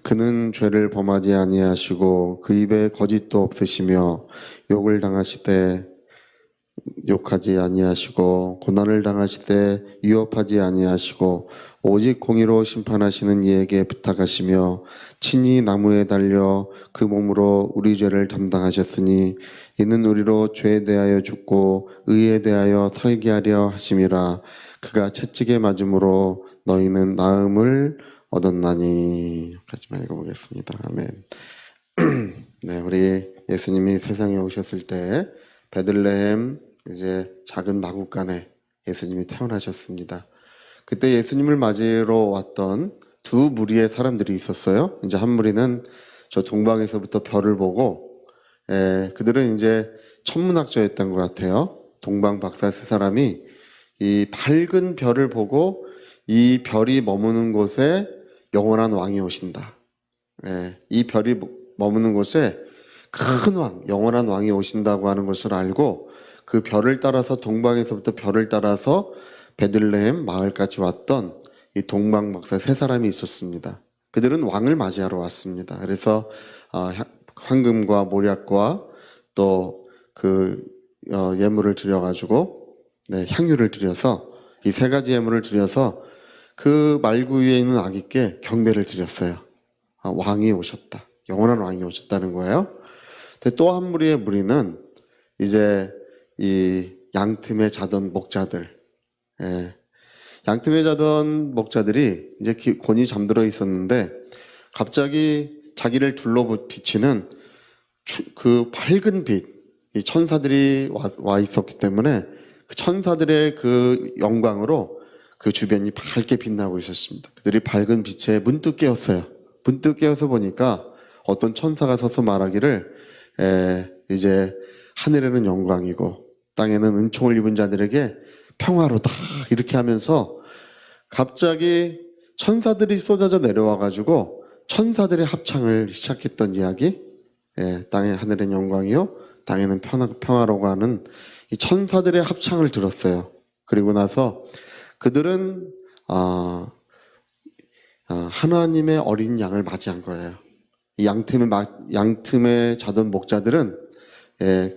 그는 죄를 범하지 아니하시고 그 입에 거짓도 없으시며 욕을 당하시되 욕하지 아니하시고 고난을 당하시되 위협하지 아니하시고 오직 공의로 심판하시는 이에게 부탁하시며 친히 나무에 달려 그 몸으로 우리 죄를 담당하셨으니 이는 우리로 죄에 대하여 죽고 의에 대하여 살게 하려 하심이라. 그가 채찍에 맞음으로 너희는 나음을 얻었나니. 여기까지만 읽어보겠습니다. 아멘. 네, 우리 예수님이 세상에 오셨을 때 베들레헴 이제 작은 마구간에 예수님이 태어나셨습니다. 그때 예수님을 맞으러 왔던 두 무리의 사람들이 있었어요. 이제 한 무리는 저 동방에서부터 별을 보고, 그들은 이제 천문학자였던 것 같아요. 동방 박사 세 사람이 이 밝은 별을 보고 이 별이 머무는 곳에 영원한 왕이 오신다. 이 별이 머무는 곳에 큰 왕, 영원한 왕이 오신다고 하는 것을 알고 그 별을 따라서 동방에서부터 별을 따라서 베들레헴 마을까지 왔던 이 동방 박사 세 사람이 있었습니다. 그들은 왕을 맞이하러 왔습니다. 그래서 황금과 모략과 또 그 예물을 드려가지고 향유를 드려서 이 세 가지 예물을 드려서 그 말구 위에 있는 아기께 경배를 드렸어요. 왕이 오셨다. 영원한 왕이 오셨다는 거예요. 근데 또 한 무리의 무리는 이제 이 양틈에 자던 목자들, 양틈에 자던 목자들이 이제 곤히 잠들어 있었는데 갑자기 자기를 둘러 비치는 그 밝은 빛, 이 천사들이 와 있었기 때문에 그 천사들의 그 영광으로 그 주변이 밝게 빛나고 있었습니다. 그들이 밝은 빛에 문득 깨었어요. 문득 깨어서 보니까 어떤 천사가 서서 말하기를 이제 하늘에는 영광이고 땅에는 은총을 입은 자들에게 평화로다 이렇게 하면서 갑자기 천사들이 쏟아져 내려와가지고 천사들의 합창을 시작했던 이야기. 땅에 하늘엔 영광이요 땅에는 평화로고 하는 이 천사들의 합창을 들었어요. 그리고 나서 그들은 하나님의 어린 양을 맞이한 거예요. 이 양틈에 자던 목자들은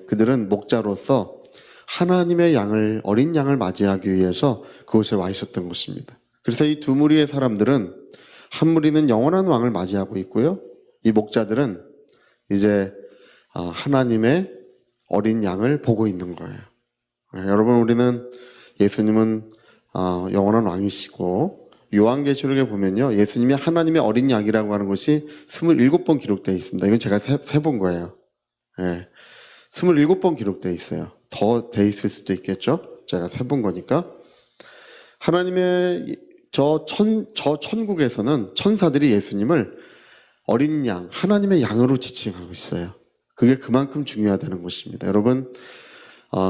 그들은 목자로서 하나님의 어린 양을 맞이하기 위해서 그곳에 와 있었던 것입니다. 그래서 이 두 무리의 사람들은 한 무리는 영원한 왕을 맞이하고 있고요. 이 목자들은 이제 하나님의 어린 양을 보고 있는 거예요. 여러분, 우리는 예수님은 영원한 왕이시고 요한계시록에 보면요, 예수님이 하나님의 어린 양이라고 하는 것이 27번 기록되어 있습니다. 이건 제가 세본 거예요. 27번 기록되어 있어요. 더 돼 있을 수도 있겠죠. 제가 세본 거니까. 하나님의 저 천국에서는 천사들이 예수님을 어린 양, 하나님의 양으로 지칭하고 있어요. 그게 그만큼 중요하다는 것입니다. 여러분,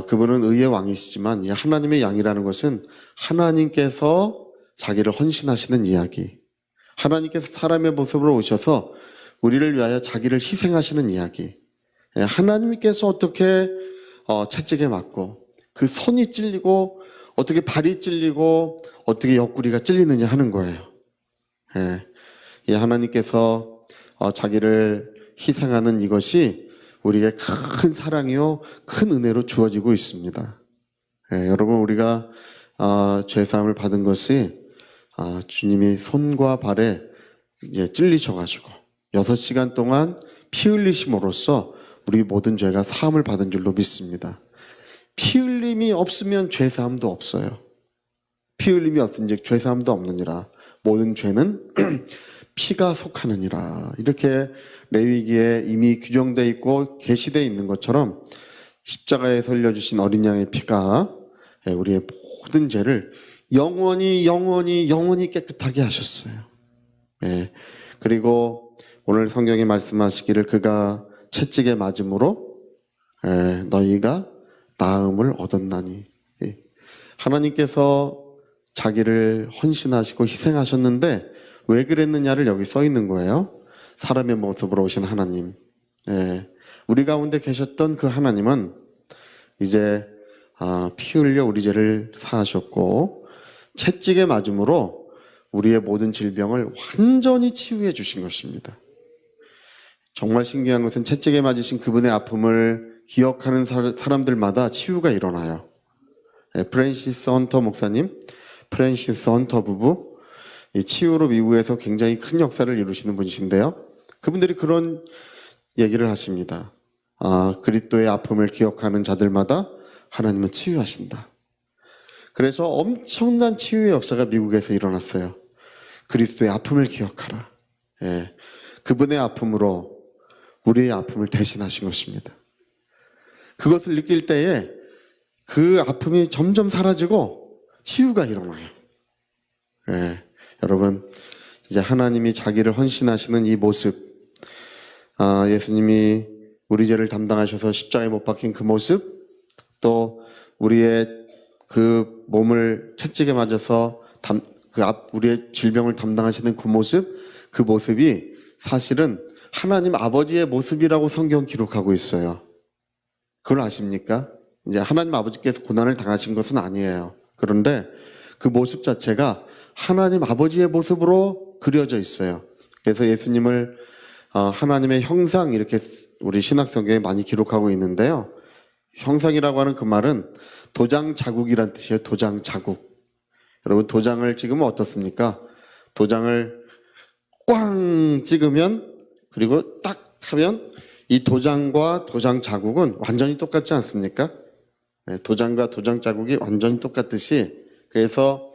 그분은 의의 왕이시지만 이 하나님의 양이라는 것은 하나님께서 자기를 헌신하시는 이야기, 하나님께서 사람의 모습으로 오셔서 우리를 위하여 자기를 희생하시는 이야기, 하나님께서 어떻게 채찍에 맞고 그 손이 찔리고 어떻게 발이 찔리고 어떻게 옆구리가 찔리느냐 하는 거예요. 이 하나님께서 자기를 희생하는 이것이 우리에게 큰 사랑이요 큰 은혜로 주어지고 있습니다. 여러분, 우리가 죄사함을 받은 것이 주님이 손과 발에 이제 찔리셔가지고 6시간 동안 피 흘리심으로써 우리 모든 죄가 사함을 받은 줄로 믿습니다. 피 흘림이 없으면 죄사함도 없어요. 피 흘림이 없은즉 죄사함도 없느니라. 모든 죄는 피가 속하느니라. 이렇게 레위기에 이미 규정되어 있고 계시되어 있는 것처럼 십자가에 설려주신 어린 양의 피가 우리의 모든 죄를 영원히 깨끗하게 하셨어요. 그리고 오늘 성경이 말씀하시기를 그가 채찍에 맞음으로 너희가 나음을 얻었나니. 하나님께서 자기를 헌신하시고 희생하셨는데 왜 그랬느냐를 여기 써 있는 거예요. 사람의 모습으로 오신 하나님. 우리 가운데 계셨던 그 하나님은 이제 피 흘려 우리 죄를 사하셨고 채찍에 맞음으로 우리의 모든 질병을 완전히 치유해 주신 것입니다. 정말 신기한 것은 채찍에 맞으신 그분의 아픔을 기억하는 사람들마다 치유가 일어나요. 프랜시스 헌터 목사님, 프랜시스 헌터 부부, 이 치유로 미국에서 굉장히 큰 역사를 이루시는 분이신데요. 그분들이 그런 얘기를 하십니다. 그리스도의 아픔을 기억하는 자들마다 하나님은 치유하신다. 그래서 엄청난 치유의 역사가 미국에서 일어났어요. 그리스도의 아픔을 기억하라. 그분의 아픔으로 우리의 아픔을 대신하신 것입니다. 그것을 느낄 때에 그 아픔이 점점 사라지고 치유가 일어나요. 여러분, 이제 하나님이 자기를 헌신하시는 이 모습, 예수님이 우리 죄를 담당하셔서 십자가에 못 박힌 그 모습, 또 우리의 그 몸을 채찍에 맞아서 우리의 질병을 담당하시는 그 모습, 그 모습이 사실은 하나님 아버지의 모습이라고 성경 기록하고 있어요. 그걸 아십니까? 이제 하나님 아버지께서 고난을 당하신 것은 아니에요. 그런데 그 모습 자체가 하나님 아버지의 모습으로 그려져 있어요. 그래서 예수님을 하나님의 형상 이렇게 우리 신약 성경에 많이 기록하고 있는데요. 형상이라고 하는 그 말은 도장 자국이란 뜻이에요. 도장 자국. 여러분, 도장을 찍으면 어떻습니까? 도장을 꽝 찍으면, 그리고 딱 하면 이 도장과 도장 자국은 완전히 똑같지 않습니까? 도장과 도장 자국이 완전히 똑같듯이, 그래서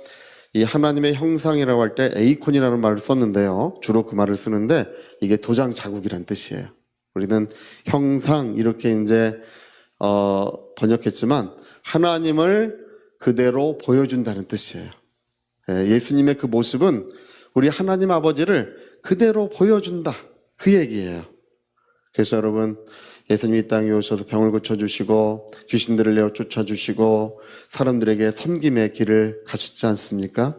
이 하나님의 형상이라고 할 때 에이콘이라는 말을 썼는데요. 주로 그 말을 쓰는데 이게 도장 자국이란 뜻이에요. 우리는 형상 이렇게 이제 번역했지만 하나님을 그대로 보여준다는 뜻이에요. 예수님의 그 모습은 우리 하나님 아버지를 그대로 보여준다, 그 얘기예요. 그래서 여러분, 예수님이 이 땅에 오셔서 병을 고쳐주시고 귀신들을 내어 쫓아주시고 사람들에게 섬김의 길을 가셨지 않습니까?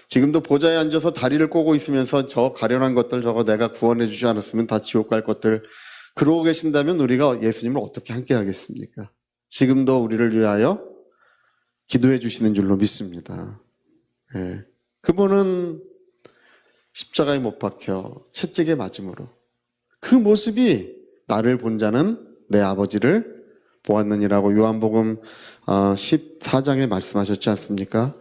지금도 보좌에 앉아서 다리를 꼬고 있으면서 저 가련한 것들 저거 내가 구원해 주지 않았으면 다 지옥 갈 것들 그러고 계신다면 우리가 예수님을 어떻게 함께 하겠습니까? 지금도 우리를 위하여 기도해 주시는 줄로 믿습니다. 그분은 십자가에 못 박혀 채찍에 맞음으로 그 모습이 나를 본 자는 내 아버지를 보았느니라고 요한복음 14장에 말씀하셨지 않습니까?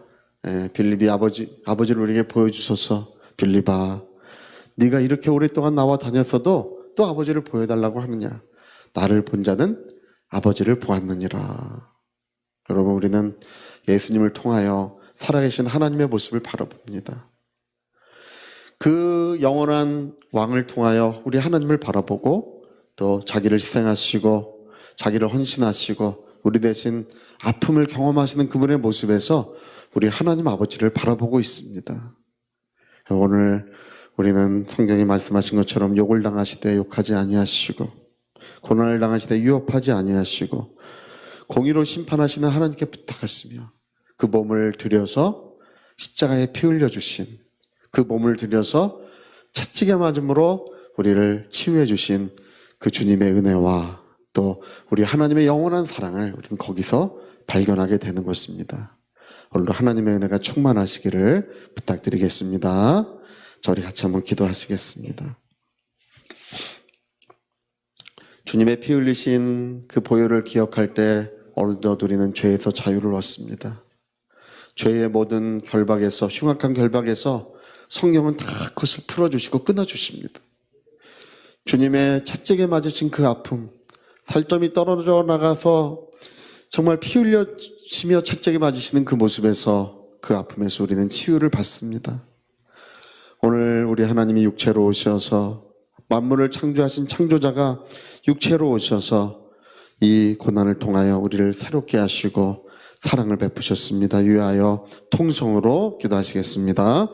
빌립이 아버지를 우리에게 보여주셔서 빌립아, 네가 이렇게 오랫동안 나와 다녔어도 또 아버지를 보여달라고 하느냐? 나를 본 자는 아버지를 보았느니라. 여러분, 우리는 예수님을 통하여 살아계신 하나님의 모습을 바라봅니다. 그 영원한 왕을 통하여 우리 하나님을 바라보고 또 자기를 희생하시고 자기를 헌신하시고 우리 대신 아픔을 경험하시는 그분의 모습에서 우리 하나님 아버지를 바라보고 있습니다. 오늘 우리는 성경이 말씀하신 것처럼 욕을 당하시되 욕하지 아니하시고 고난을 당하시되 위협하지 아니하시고 공의로 심판하시는 하나님께 부탁하시며 그 몸을 들여서 십자가에 피 흘려주신 그 몸을 들여서 채찍에 맞음으로 우리를 치유해 주신 그 주님의 은혜와 또 우리 하나님의 영원한 사랑을 우리는 거기서 발견하게 되는 것입니다. 오늘도 하나님의 은혜가 충만하시기를 부탁드리겠습니다. 저희 같이 한번 기도하시겠습니다. 주님의 피 흘리신 그 보혈을 기억할 때 오늘도 우리는 죄에서 자유를 얻습니다. 죄의 모든 결박에서, 흉악한 결박에서 성령은 다 그것을 풀어주시고 끊어주십니다. 주님의 채찍에 맞으신 그 아픔, 살점이 떨어져 나가서 정말 피 흘려시며 채찍에 맞으시는 그 모습에서, 그 아픔에서 우리는 치유를 받습니다. 오늘 우리 하나님이 육체로 오셔서 만물을 창조하신 창조자가 육체로 오셔서 이 고난을 통하여 우리를 새롭게 하시고 사랑을 베푸셨습니다. 위하여 통성으로 기도하시겠습니다.